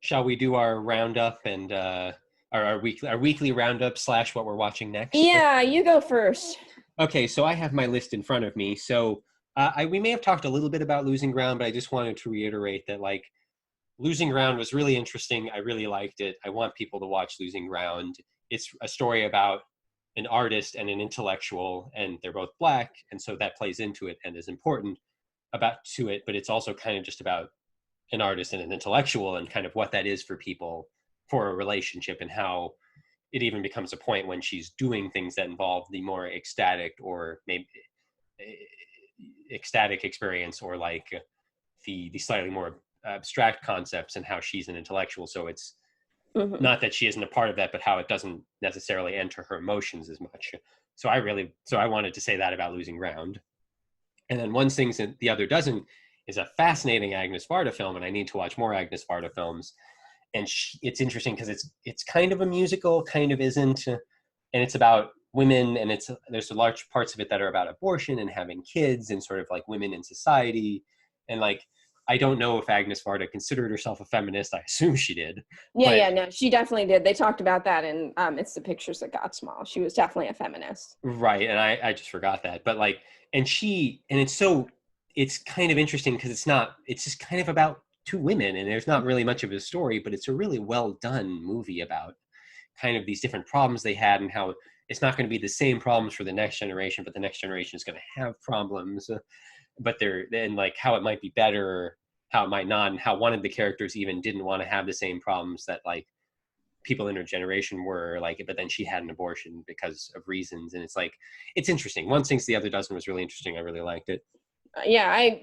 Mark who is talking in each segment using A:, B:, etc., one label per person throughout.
A: shall we do our roundup and our weekly roundup / what we're watching next?
B: Yeah, you go first.
A: Okay, so I have my list in front of me. So we may have talked a little bit about Losing Ground, but I just wanted to reiterate that like Losing Ground was really interesting. I really liked it. I want people to watch Losing Ground. It's a story about an artist and an intellectual, and they're both Black, and so that plays into it and is important to it, but it's also kind of just about an artist and an intellectual and kind of what that is for people for a relationship, and how it even becomes a point when she's doing things that involve the more ecstatic or maybe ecstatic experience, or like the slightly more abstract concepts, and how she's an intellectual. So it's not that she isn't a part of that, but how it doesn't necessarily enter her emotions as much. So I wanted to say that about Losing Ground. And then One Sings and the Other Doesn't is a fascinating Agnes Varda film, and I need to watch more Agnes Varda films. And it's interesting because it's kind of a musical, kind of isn't, and it's about women, and there's large parts of it that are about abortion and having kids and sort of like women in society. And like, I don't know if Agnes Varda considered herself a feminist. I assume she did.
B: No, she definitely did. They talked about that in It's the Pictures That Got Small. She was definitely a feminist.
A: Right, and I just forgot that. But like, it's kind of interesting because it's just kind of about two women, and there's not really much of a story, but it's a really well done movie about kind of these different problems they had, and how it's not going to be the same problems for the next generation, but the next generation is going to have problems. But and like how it might be better, how it might not, and how one of the characters even didn't want to have the same problems that like people in her generation were like, but then she had an abortion because of reasons. And it's like, it's interesting. One Sings the Other Doesn't was really interesting. I really liked it.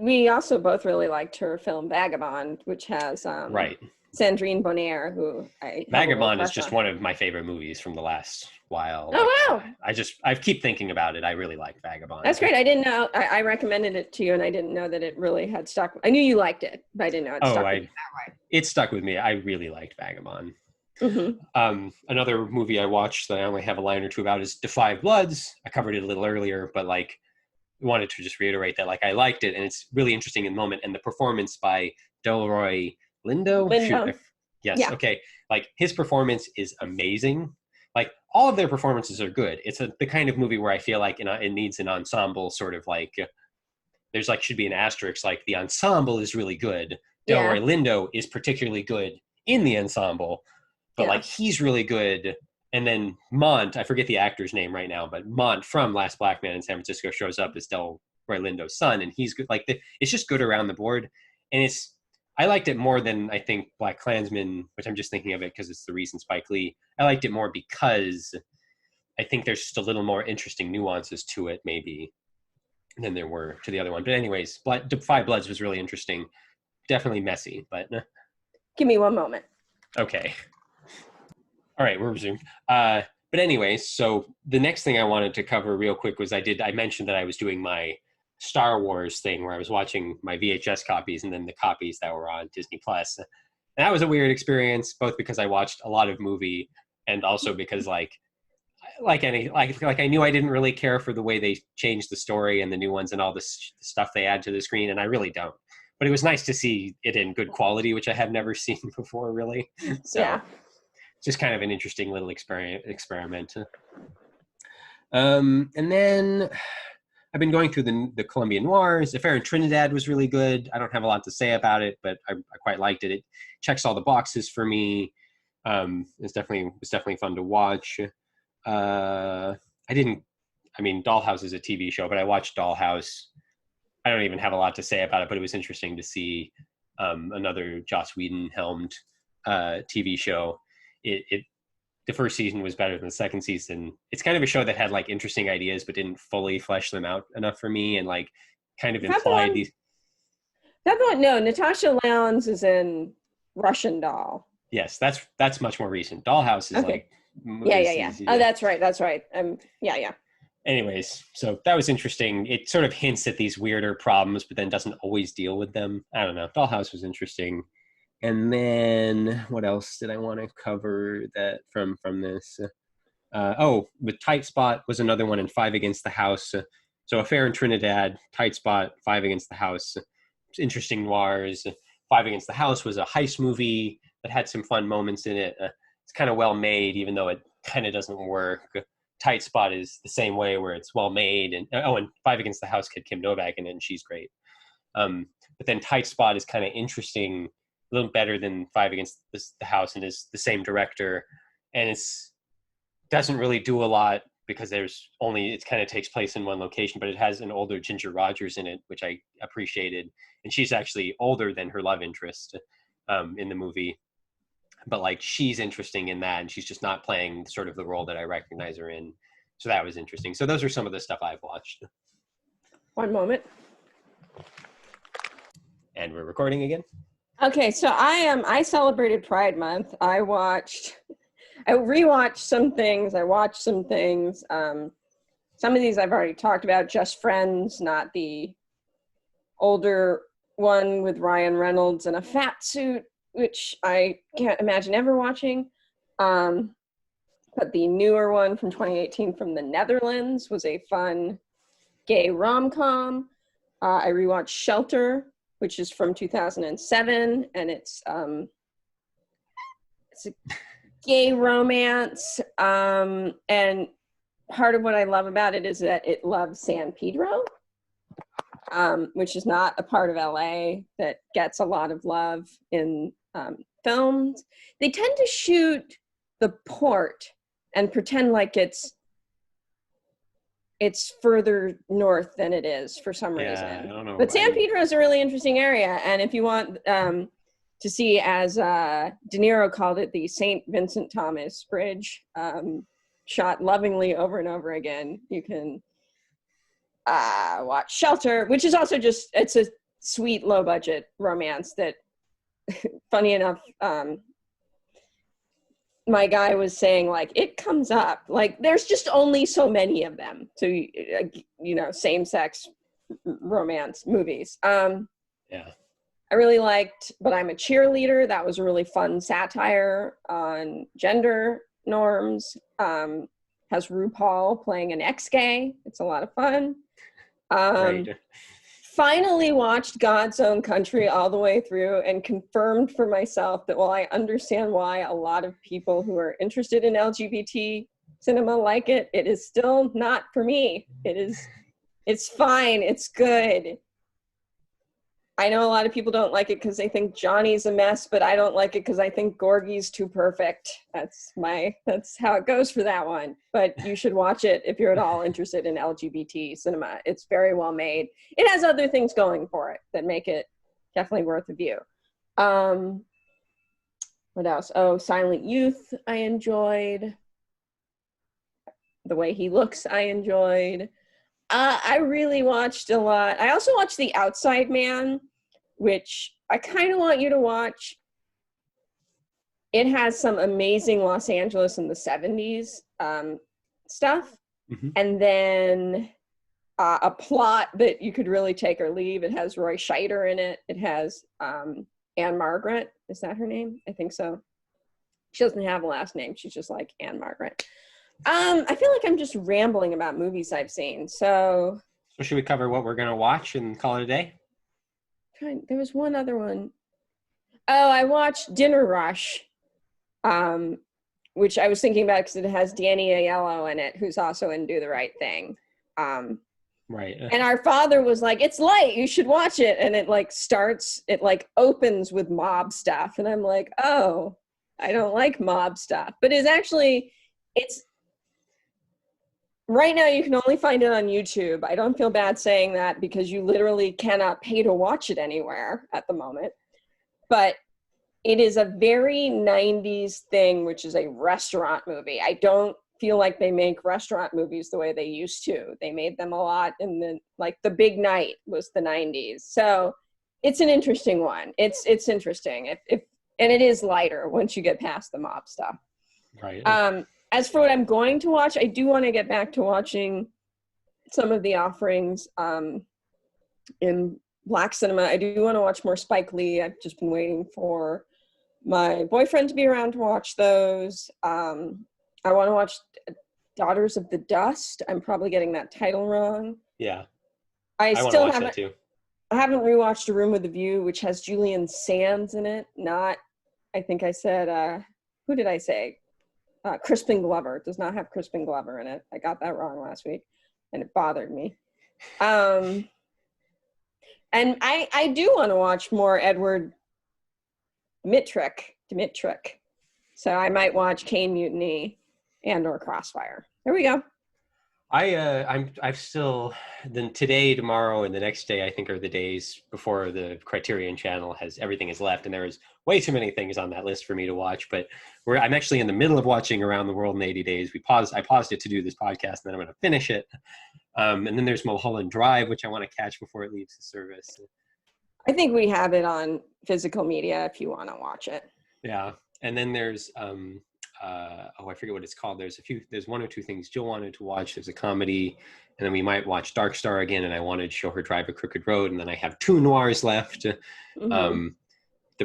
B: We also both really liked her film Vagabond, which has
A: right.
B: Sandrine Bonnaire, who
A: Vagabond is just one of my favorite movies from the last while.
B: Oh, wow.
A: I keep thinking about it. I really like Vagabond.
B: That's great. I didn't know. I recommended it to you, and I didn't know that it really had stuck. I knew you liked it, but I didn't know it stuck with you that way.
A: It stuck with me. I really liked Vagabond.
B: Mm-hmm.
A: Another movie I watched that I only have a line or two about is Da 5 Bloods. I covered it a little earlier, but like, wanted to just reiterate that like I liked it, and it's really interesting in the moment. And the performance by Delroy Lindo. Yes. Yeah. Okay. Like, his performance is amazing. Like, all of their performances are good. It's the kind of movie where I feel like it needs an ensemble sort of like, there's like, should be an asterisk, like the ensemble is really good. Delroy Lindo is particularly good in the ensemble, but like, he's really good. And then Mont, I forget the actor's name right now, but Mont from Last Black Man in San Francisco shows up as Delroy Lindo's son, and he's good. Like, it's just good around the board. And I liked it more than I think Black Klansman, which I'm just thinking of it because it's the recent Spike Lee. I liked it more because I think there's just a little more interesting nuances to it, maybe, than there were to the other one. But anyways, 5 Bloods was really interesting. Definitely messy, but...
B: Give me one moment.
A: Okay. All right, we're resumed. But anyways, so the next thing I wanted to cover real quick was I mentioned that I was doing my Star Wars thing where I was watching my VHS copies and then the copies that were on Disney Plus. And that was a weird experience, both because I watched a lot of movie and also because like I knew I didn't really care for the way they changed the story and the new ones and all this stuff they add to the screen, and I really don't. But it was nice to see it in good quality, which I had never seen before, really. So
B: yeah.
A: Just kind of an interesting little experiment. And then I've been going through the Colombian Noirs. Affair in Trinidad was really good. I don't have a lot to say about it, but I quite liked it. It checks all the boxes for me. It was definitely fun to watch. Dollhouse is a TV show, but I watched Dollhouse. I don't even have a lot to say about it, but it was interesting to see another Joss Whedon helmed TV show. The first season was better than the second season. It's kind of a show that had like interesting ideas, but didn't fully flesh them out enough for me, and like kind of implied these.
B: That one, no. Natasha Lyonne is in Russian Doll.
A: Yes, that's much more recent. Dollhouse is like.
B: Yeah. Oh, that's right. Yeah.
A: Anyways, so that was interesting. It sort of hints at these weirder problems, but then doesn't always deal with them. I don't know. Dollhouse was interesting. And then what else did I want to cover that from this? With Tight Spot was another one, and 5 Against the House. So Affair in Trinidad, Tight Spot, 5 Against the House. Interesting noirs. 5 Against the House was a heist movie it had some fun moments in it. It's kind of well made, even though it kind of doesn't work. Tight Spot is the same way, where it's well made, and Five Against the House kid Kim Novak in it, and she's great. But then Tight Spot is kind of interesting, a little better than Five Against the House, and is the same director, and it's doesn't really do a lot because it kind of takes place in one location, but it has an older Ginger Rogers in it, which I appreciated, and she's actually older than her love interest in the movie. But like, she's interesting in that, and she's just not playing sort of the role that I recognize her in. So that was interesting. So those are some of the stuff I've watched.
B: One moment.
A: And we're recording again.
B: Okay, so I celebrated Pride Month. I rewatched some things. I watched some things. Some of these I've already talked about. Just Friends, not the older one with Ryan Reynolds in a fat suit, which I can't imagine ever watching. But the newer one from 2018 from the Netherlands was a fun gay rom-com. I rewatched Shelter, which is from 2007, and it's a gay romance. And part of what I love about it is that it loves San Pedro, which is not a part of LA that gets a lot of love in films. They tend to shoot the port and pretend like it's further north than it is for some reason.
A: I don't know.
B: But San Pedro is a really interesting area, and if you want to see, as De Niro called it, the St. Vincent Thomas Bridge, shot lovingly over and over again, you can watch Shelter, which is also it's a sweet, low-budget romance that, funny enough, my guy was saying, like, it comes up. Like, there's just only so many of them to, same-sex romance movies.
A: Yeah.
B: I really liked But I'm a Cheerleader. That was a really fun satire on gender norms. Has RuPaul playing an ex-gay. It's a lot of fun.
A: Right.
B: Finally watched God's Own Country all the way through and confirmed for myself that while I understand why a lot of people who are interested in LGBT cinema like it, it is still not for me. It's fine. It's good. I know a lot of people don't like it because they think Johnny's a mess, but I don't like it because I think Gorgie's too perfect. That's how it goes for that one. But you should watch it if you're at all interested in LGBT cinema. It's very well made. It has other things going for it that make it definitely worth a view. What else? Oh, Silent Youth I enjoyed. The Way He Looks I enjoyed. I really watched a lot. I also watched The Outside Man, which I kind of want you to watch. It has some amazing Los Angeles in the 70s stuff. Mm-hmm. And then a plot that you could really take or leave. It has Roy Scheider in it. It has Anne Margaret. Is that her name? I think so. She doesn't have a last name. She's just like Anne Margaret. I feel like I'm just rambling about movies I've seen. So
A: should we cover what we're going to watch and call it a day?
B: There was one other one. Oh, I watched Dinner Rush, which I was thinking about because it has Danny Aiello in it, who's also in Do the Right Thing.
A: Right.
B: And our father was like, it's light, you should watch it. And it opens with mob stuff. And I'm like, oh, I don't like mob stuff. But it's right now you can only find it on YouTube. I don't feel bad saying that because you literally cannot pay to watch it anywhere at the moment. But it is a very 90s thing, which is a restaurant movie. I don't feel like they make restaurant movies the way they used to. They made them a lot in The Big Night was the 90s. So it's an interesting one. It's interesting. And it is lighter once you get past the mob stuff.
A: Right.
B: As for what I'm going to watch, I do want to get back to watching some of the offerings in Black cinema. I do want to watch more Spike Lee. I've just been waiting for my boyfriend to be around to watch those. I want to watch Daughters of the Dust. I'm probably getting that title wrong.
A: Yeah.
B: I
A: want
B: still
A: to watch that too.
B: I haven't rewatched A Room with a View, which has Julian Sands in it, not I think I said, who did I say? Crispin Glover. It does not have Crispin Glover in it. I got that wrong last week, and it bothered me. And I do want to watch more Edward Dmytryk. So I might watch Caine Mutiny and or Crossfire. There we go.
A: I've still, then today, tomorrow, and the next day, I think are the days before the Criterion channel everything is left, and there is way too many things on that list for me to watch. But I'm actually in the middle of watching Around the World in 80 Days. I paused it to do this podcast, and then I'm going to finish it. And then there's Mulholland Drive, which I want to catch before it leaves the service.
B: I think we have it on physical media if you want to watch it.
A: Yeah, and then there's I forget what it's called. There's one or two things Jill wanted to watch. There's a comedy, and then we might watch Dark Star again, and I wanted to show her Drive a Crooked Road, and then I have two noirs left. The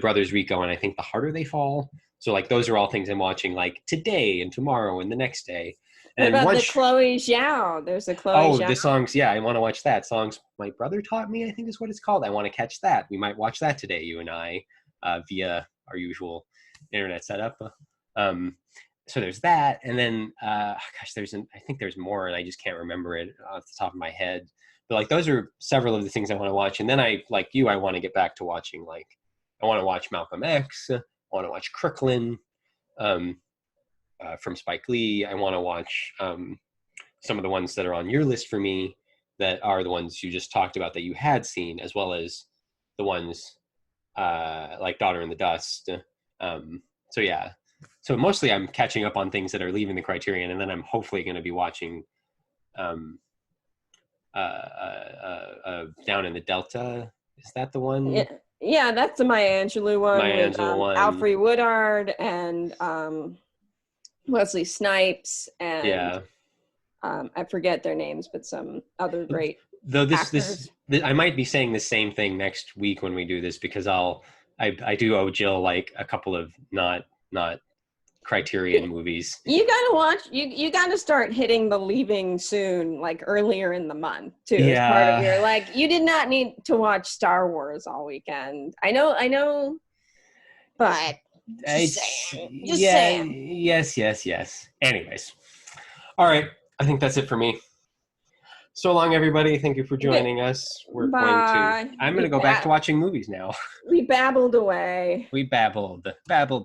A: Brothers Rico, and I think The Harder They Fall. So like those are all things I'm watching like today and tomorrow and the next day. And
B: what about the Chloe Zhao? There's a Chloe Zhao.
A: The songs, yeah, I want to watch that. Songs My Brother Taught Me, I think is what it's called. I want to catch that. We might watch that today, you and I, via our usual internet setup. So there's that, and then I think there's more, and I just can't remember it off the top of my head. But like those are several of the things I want to watch, and then I want to get back to watching. Like I want to watch Malcolm X. I want to watch Crooklyn from Spike Lee. I want to watch some of the ones that are on your list for me that are the ones you just talked about that you had seen, as well as the ones like Daughter in the Dust. So yeah. So mostly I'm catching up on things that are leaving the Criterion, and then I'm hopefully going to be watching Down in the Delta. Is that the one?
B: Yeah, that's the Maya Angelou one. With Alfre Woodard and Wesley Snipes and I forget their names, but some other great actors.
A: I might be saying the same thing next week when we do this, because I do owe Jill like a couple of not Criterion movies.
B: You gotta watch. You gotta start hitting the leaving soon, like earlier in the month too.
A: Yeah.
B: As part of your like. You did not need to watch Star Wars all weekend. I know, but just saying.
A: Yes. Anyways, all right. I think that's it for me. So long, everybody. Thank you for joining us. I'm going to go back to watching movies now.
B: We babbled away.
A: We babbled. Babble.